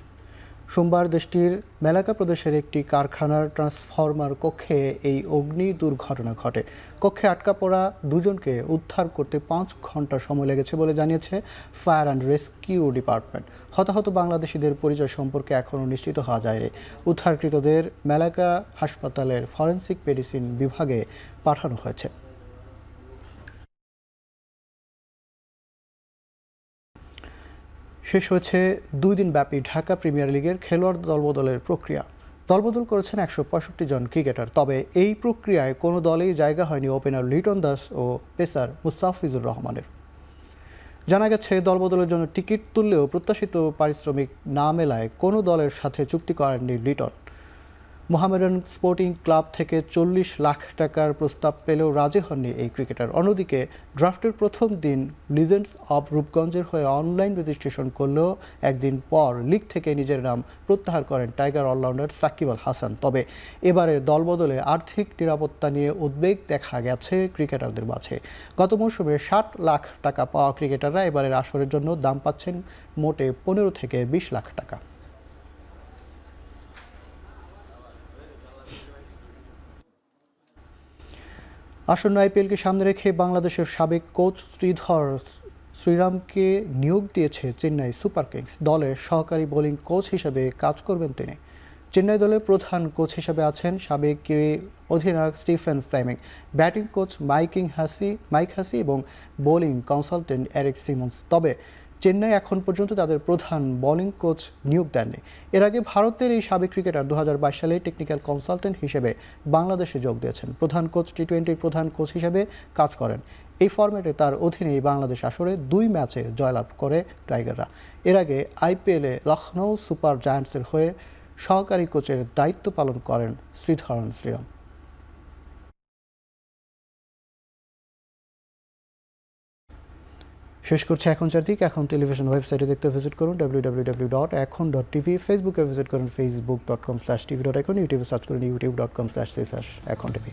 সোমবার দেশটির মেলাকা প্রদেশের একটি কারখানার ট্রান্সফরমার কক্ষে এই অগ্নি দুর্ঘটনা ঘটে। কক্ষে আটকা পড়া দুজনকে উদ্ধার করতে 5 ঘন্টা সময় লেগেছে বলে জানিয়েছে ফায়ার অ্যান্ড রেস্কিউ ডিপার্টমেন্ট। হতাহত বাংলাদেশিদের পরিচয় সম্পর্কে এখনও নিশ্চিত হওয়া যায়নি। উদ্ধারকৃতদের মেলাকা হাসপাতালের ফরেনসিক মেডিসিন বিভাগে পাঠানো হয়েছে। শেষ হয়েছে 2 দিনব্যাপী ঢাকা প্রিমিয়ার লিগের খেলোয়াড় দলবদলের প্রক্রিয়া। দলবদল করেছেন 165 জন ক্রিকেটার। তবে এই প্রক্রিয়ায় কোনো দলেই জায়গা হয়নি ওপেনার লিটন দাস ও পেসার মুস্তাফিজুর রহমানের। জানা গেছে, দলবদলের জন্য টিকিট তুললেও প্রত্যাশিত পারিশ্রমিক না মেলায় কোনো দলের সাথে চুক্তি করেননি লিটন। মোহামেডান স্পোর্টিং ক্লাব থেকে 40 লাখ টাকার প্রস্তাব পেলেও রাজি হননি এই ক্রিকেটার। অন্যদিকে ড্রাফটের প্রথম দিন লিজেন্ডস অব রূপগঞ্জের হয়ে অনলাইন রেজিস্ট্রেশন করলেও একদিন পর লিগ থেকে নিজের নাম প্রত্যাহার করেন টাইগার অলরাউন্ডার সাকিব আল হাসান। তবে এবারে দলবদলে আর্থিক নিরাপত্তা নিয়ে উদ্বেগ দেখা গেছে ক্রিকেটারদের মাঝে। গত মৌসুমে 60 লাখ টাকা পাওয়া ক্রিকেটাররা এবারের আসরের জন্য দাম পাচ্ছেন মোটে 15 থেকে 20 লাখ টাকা। আসন্ন আইপিএলকে সামনে রেখে বাংলাদেশের সাবেক কোচ শ্রীধর শ্রীরামকে নিয়োগ দিয়েছে চেন্নাই সুপার কিংস। দলে সহকারী বোলিং কোচ হিসেবে কাজ করবেন তিনি। চেন্নাই দলের প্রধান কোচ হিসেবে আছেন সাবেক অধিনায়ক Stephen Fleming, batting coach Mike Hussey এবং বোলিং কনসালটেন্ট এরিক সিমন্স। তবে চেন্নাই এখন পর্যন্ত তাদের প্রধান বোলিং কোচ নিয়োগ দেননি। এর আগে ভারতের এই সাবেক ক্রিকেটার 2022 সালে টেকনিক্যাল কনসালটেন্ট হিসেবে বাংলাদেশে যোগ দিয়েছেন। প্রধান কোচ টি-20 প্রধান কোচ হিসেবে কাজ করেন। এই ফরম্যাটে তার অধীনেই বাংলাদেশ আসরে 2 ম্যাচে জয়লাভ করে টাইগাররা। এর আগে আইপিএলে লখনৌ সুপার জায়ান্টসের হয়ে সহকারী কোচের দায়িত্ব পালন করেন শ্রীধরন শ্রীরাম। শেষ করছে এখন চারদিক। এখন টেলিভিশন ওয়েবসাইটে দেখতে ভিজিট করুন www.ekhon.tv, ফেসবুকে ভিজিট করুন facebook.com/tv.econ, ইউটিউবে সার্চ করুন youtube.com/ekhon tv।